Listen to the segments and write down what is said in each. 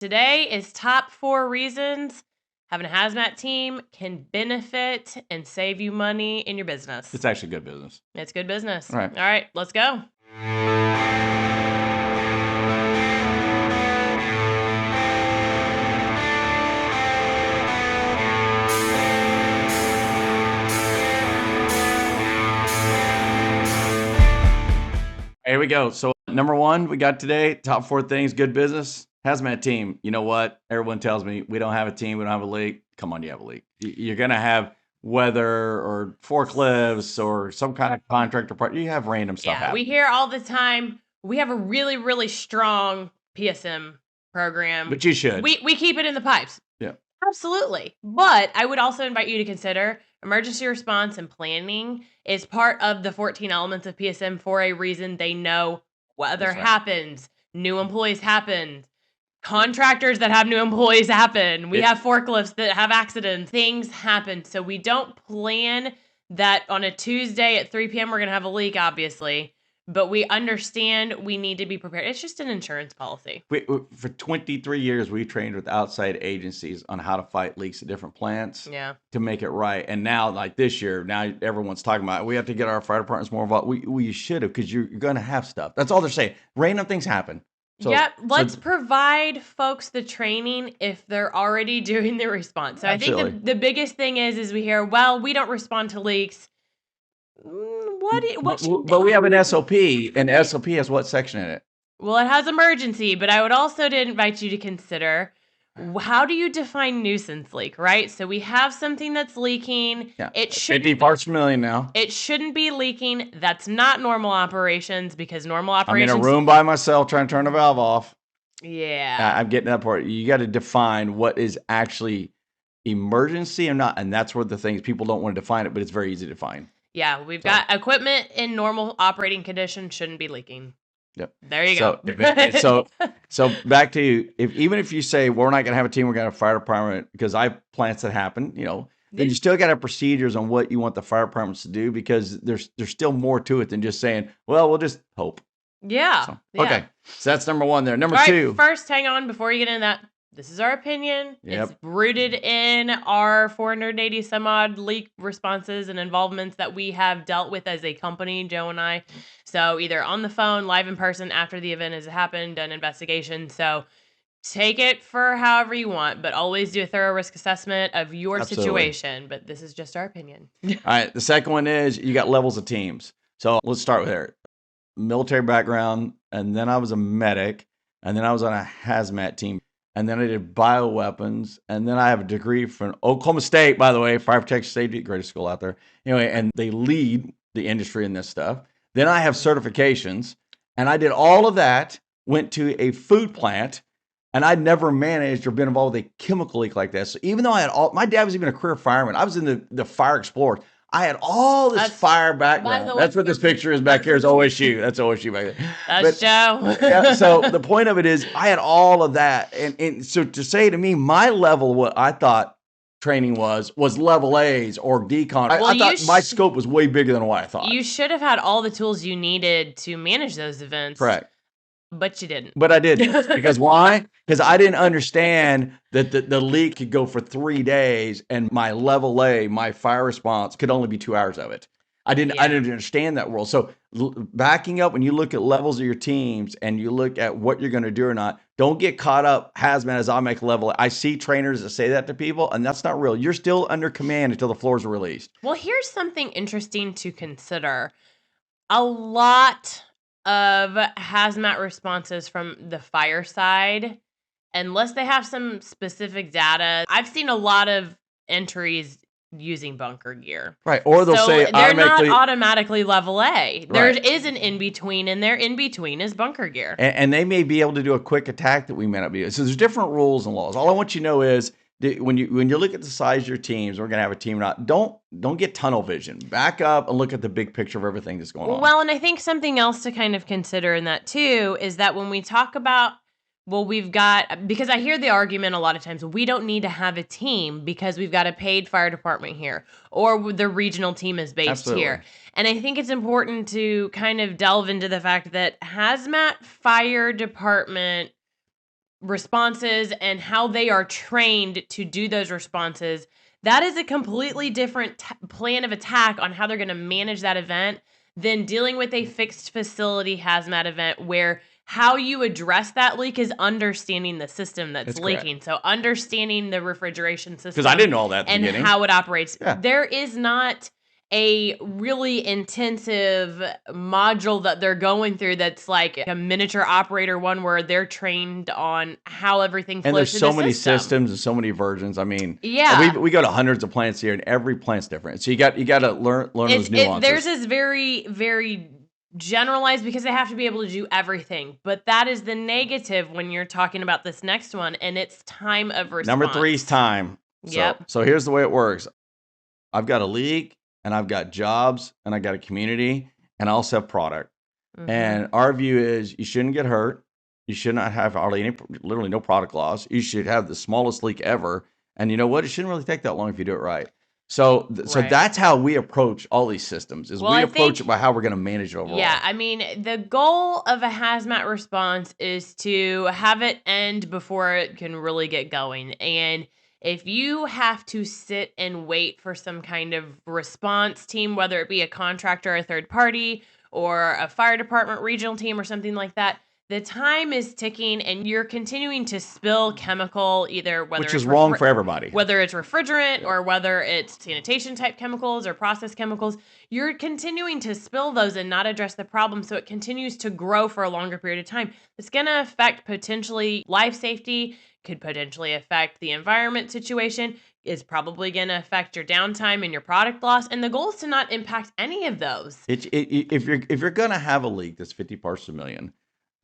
Today is top 4 reasons having a hazmat team can benefit and save you money in your business. It's actually good business. It's good business. All right. All right, let's go. Here we go. So number 1, we got today, top 4 things, good business. HazMat team. You know what? Everyone tells me we don't have a team, we don't have a leak. Come on, you have a leak. You're going to have weather or forklifts or some kind of contractor part. You have random stuff happen. We hear all the time, we have a really, really strong PSM program. But you should. We keep it in the pipes. Yeah. Absolutely. But I would also invite you to consider emergency response and planning is part of the 14 elements of PSM for a reason. They know weather happens, new employees happen, contractors that have new employees happen. We have forklifts that have accidents. Things happen. So we don't plan that on a Tuesday at 3 p.m. we're going to have a leak, obviously. But we understand we need to be prepared. It's just an insurance policy. For 23 years, we trained with outside agencies on how to fight leaks at different plants to make it right. And now, like this year, now everyone's talking about it. We have to get our fire departments more involved. We should have, because you're going to have stuff. That's all they're saying. Random things happen. So, let's provide folks the training if they're already doing the response. So absolutely. I think the biggest thing is we hear, well, we don't respond to leaks. But we have an SOP, and SOP has what section in it? Well, it has emergency, but I would also invite you to consider, how do you define nuisance leak, right? So we have something that's leaking. Yeah. It should 50 parts per million now. It shouldn't be leaking. That's not normal operations, because normal operations. I'm in a room by myself trying to turn the valve off. Yeah. I'm getting that part. You got to define what is actually emergency or not, and that's where the things people don't want to define it, but it's very easy to define. Yeah, we've got equipment in normal operating condition shouldn't be leaking. Yep. There you go. So back to you. Even if you say we're not going to have a team, we're going to have a fire department, because I have plants that happen, then you still got to have procedures on what you want the fire departments to do, because there's still more to it than just saying, well, we'll just hope. Yeah. Okay. So that's number 1 there. Number All 2. Right, first, hang on before you get into that. This is our opinion. Yep. It's rooted in our 480 some odd leak responses and involvements that we have dealt with as a company, Joe and I. So either on the phone, live in person, after the event has happened, done investigation. So take it for however you want, but always do a thorough risk assessment of your situation. But this is just our opinion. All right. The second one is you got levels of teams. So let's start with there. Military background, and then I was a medic, and then I was on a hazmat team. And then I did bioweapons, and then I have a degree from Oklahoma State, by the way, fire protection safety, greatest school out there. Anyway, and they lead the industry in this stuff. Then I have certifications, and I did all of that, went to a food plant, and I'd never managed or been involved with a chemical leak like this. So even though I had my dad was even a career fireman. I was in the fire explorer. I had all this fire background. That's what this picture is back here, is OSU. That's OSU back there. That's Joe. Yeah, so the point of it is I had all of that. And so to say to me, my level, what I thought training was level A's or decon. I thought my scope was way bigger than what I thought. You should have had all the tools you needed to manage those events. Correct. But you didn't. But I didn't. Because why? Because I didn't understand that the leak could go for 3 days, and my level A, my fire response, could only be 2 hours of it. I didn't understand that world. So backing up, when you look at levels of your teams and you look at what you're going to do or not, don't get caught up, hazmat as I make level. I see trainers that say that to people, and that's not real. You're still under command until the floors are released. Well, here's something interesting to consider. A lot of hazmat responses from the fire side, unless they have some specific data. I've seen a lot of entries using bunker gear. Right. Or they'll say they're not automatically level A. There is an in-between, and their in-between is bunker gear. And they may be able to do a quick attack that we may not be. So there's different rules and laws. All I want you to know is when you look at the size of your teams, we're going to have a team or not, don't get tunnel vision. Back up and look at the big picture of everything that's going on. Well, and I think something else to kind of consider in that too is that when we talk about, well, we've got, because I hear the argument a lot of times, we don't need to have a team because we've got a paid fire department here, or the regional team is based here. And I think it's important to kind of delve into the fact that hazmat fire department responses and how they are trained to do those responses, that is a completely different plan of attack on how they're going to manage that event than dealing with a fixed facility hazmat event where how you address that leak is understanding the system that's leaking. Correct. So understanding the refrigeration system. Because I didn't know all that at the and beginning. How it operates. Yeah. There is not a really intensive module that they're going through that's like a miniature operator one where they're trained on how everything flows. And there's so many system. systems and so many versions. I mean, yeah, we go to hundreds of plants here, and every plant's different. So you got to learn those nuances. Theirs is very, very generalized because they have to be able to do everything. But that is the negative when you're talking about this next one, and it's time of response. Number 3 is time. Yep. So here's the way it works. I've got a leak, and I've got jobs, and I got a community, and I also have product. Mm-hmm. And our view is you shouldn't get hurt. You should not have literally no product loss. You should have the smallest leak ever. And you know what? It shouldn't really take that long if you do it right. So that's how we approach all these systems, is we approach it by how we're going to manage it overall. Yeah, I mean, the goal of a hazmat response is to have it end before it can really get going. And if you have to sit and wait for some kind of response team, whether it be a contractor, a third party, or a fire department regional team or something like that, the time is ticking and you're continuing to spill chemical, which is wrong for everybody. Whether it's refrigerant or whether it's sanitation type chemicals or process chemicals, you're continuing to spill those and not address the problem. So it continues to grow for a longer period of time. It's going to affect potentially life safety, could potentially affect the environment situation, is probably going to affect your downtime and your product loss. And the goal is to not impact any of those. If you're going to have a leak that's 50 parts per million,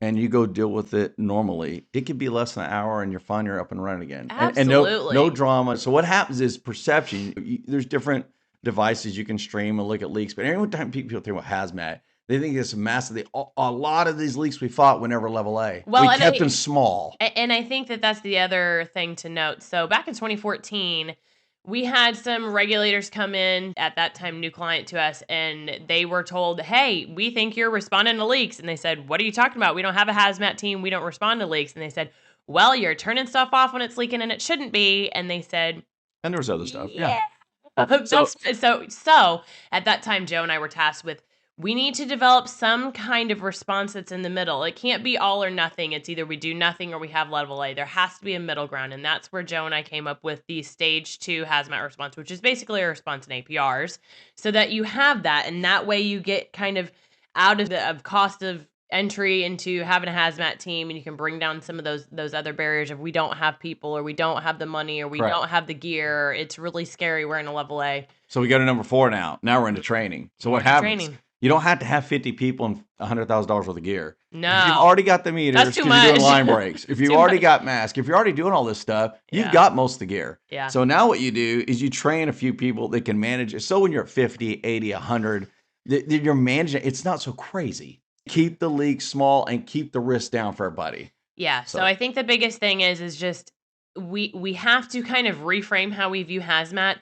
and you go deal with it normally, it could be less than an hour and you're fine, you're up and running again. Absolutely. And no drama. So what happens is perception. There's different devices you can stream and look at leaks. But every time people think about hazmat, they think it's massive. A lot of these leaks we fought were never level A. Well, we kept them small. And I think that's the other thing to note. So back in 2014, we had some regulators come in, at that time, new client to us, and they were told, hey, we think you're responding to leaks. And they said, what are you talking about? We don't have a hazmat team. We don't respond to leaks. And they said, well, you're turning stuff off when it's leaking and it shouldn't be. And they said, and there was other stuff. Yeah. So at that time, Joe and I were tasked with, we need to develop some kind of response that's in the middle. It can't be all or nothing. It's either we do nothing or we have level A. There has to be a middle ground. And that's where Joe and I came up with the stage 2 hazmat response, which is basically a response in APRs, so that you have that. And that way you get kind of out of the cost of entry into having a hazmat team, and you can bring down some of those other barriers of we don't have people or we don't have the money or we don't have the gear. It's really scary. We're in a level A. So we go to number 4 now. Now we're into training. So what happens? You don't have to have 50 people and $100,000 worth of gear. No. If you've already got the meters, because you're doing line breaks. If you've already got masks, if you're already doing all this stuff, you've got most of the gear. Yeah. So now what you do is you train a few people that can manage it. So when you're at 50, 80, 100, you're managing it. It's not so crazy. Keep the leaks small and keep the risk down for everybody. Yeah. So I think the biggest thing is just we have to kind of reframe how we view hazmat.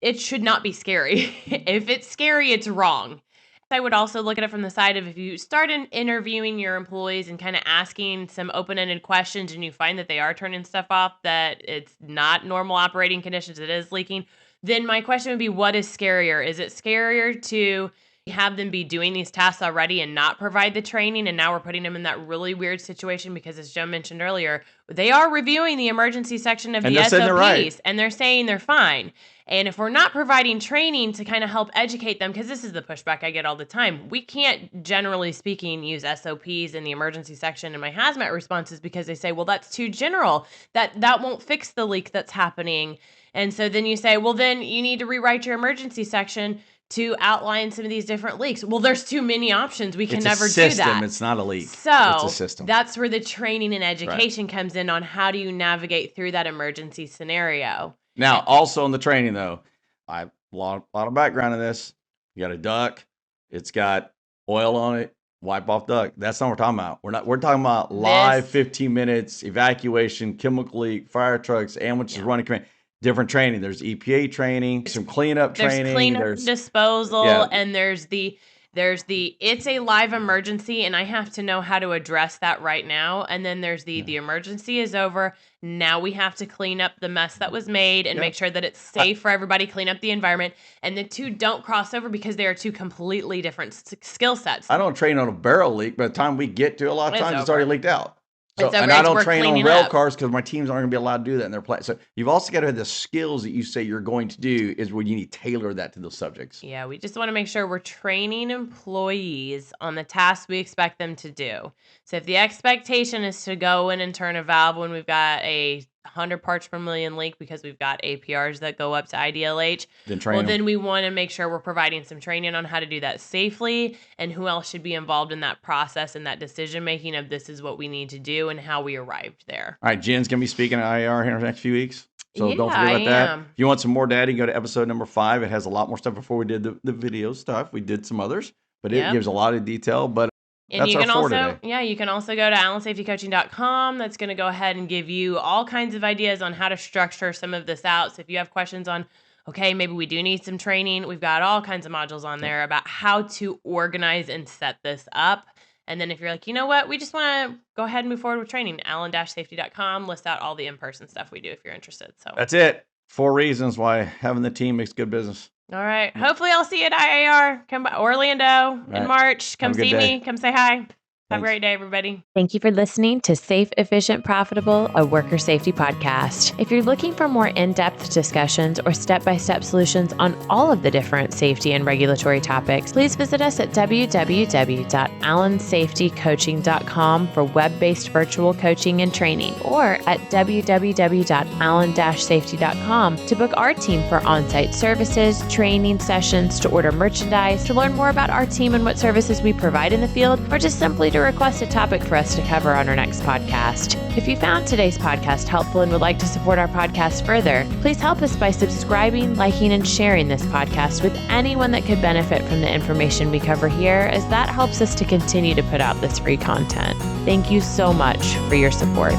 It should not be scary. If it's scary, it's wrong. I would also look at it from the side of if you start interviewing your employees and kind of asking some open-ended questions and you find that they are turning stuff off, that it's not normal operating conditions, it is leaking, then my question would be, what is scarier? Is it scarier to have them be doing these tasks already and not provide the training, and now we're putting them in that really weird situation because, as Joe mentioned earlier, they are reviewing the emergency section of the SOPs and they're saying they're fine. And if we're not providing training to kind of help educate them, because this is the pushback I get all the time, we can't, generally speaking, use SOPs in the emergency section in my hazmat responses because they say, well, that's too general. That won't fix the leak that's happening. And so then you say, well, then you need to rewrite your emergency section to outline some of these different leaks. Well, there's too many options. We can never do that. It's not a leak. So it's a system. That's where the training and education comes in on how do you navigate through that emergency scenario. Now, also in the training, though, I have a lot of background in this. You got a duct. It's got oil on it. Wipe off duct. That's not what we're talking about. We're talking about live 15 minutes, evacuation, chemical leak, fire trucks, ambulances running command. Different training. There's EPA training, some cleanup training. There's cleanup, disposal, and there's the There's it's a live emergency, and I have to know how to address that right now. And then there's the emergency is over. Now we have to clean up the mess that was made and make sure that it's safe for everybody, clean up the environment. And the two don't cross over because they are two completely different skill sets. I don't train on a barrel leak. By the time we get to a lot of times, it's already leaked out. So, and I don't train on rail cars because my teams aren't going to be allowed to do that in their play. So you've also got to have the skills that you say you're going to do is where you need to tailor that to those subjects. Yeah, we just want to make sure we're training employees on the tasks we expect them to do. So if the expectation is to go in and turn a valve when we've got a 100 parts per million leak because we've got APRs that go up to IDLH, then we want to make sure we're providing some training on how to do that safely and who else should be involved in that process and that decision making of this is what we need to do and how we arrived there. All right, Jen's going to be speaking at IAR here in the next few weeks. So don't forget about that. If you want some more data, go to episode number 5. It has a lot more stuff before we did the video stuff. We did some others, but it gives a lot of detail. But and you can also, you can also go to allensafetycoaching.com. That's going to go ahead and give you all kinds of ideas on how to structure some of this out. So if you have questions on, okay, maybe we do need some training, we've got all kinds of modules on there about how to organize and set this up. And then if you're like, you know what, we just want to go ahead and move forward with training, allen-safety.com lists out all the in-person stuff we do if you're interested. So that's it. 4 reasons why having the team makes good business. All right. Hopefully I'll see you at IAR. Come by Orlando in March. Come see me. Come say hi. Have a great day, everybody. Thank you for listening to Safe, Efficient, Profitable, a worker safety podcast. If you're looking for more in-depth discussions or step-by-step solutions on all of the different safety and regulatory topics, please visit us at www.allensafetycoaching.com for web-based virtual coaching and training, or at www.allen-safety.com to book our team for on-site services, training sessions, to order merchandise, to learn more about our team and what services we provide in the field, or just simply to request a topic for us to cover on our next podcast. If you found today's podcast helpful and would like to support our podcast further, please help us by subscribing, liking, and sharing this podcast with anyone that could benefit from the information we cover here, as that helps us to continue to put out this free content. Thank you so much for your support.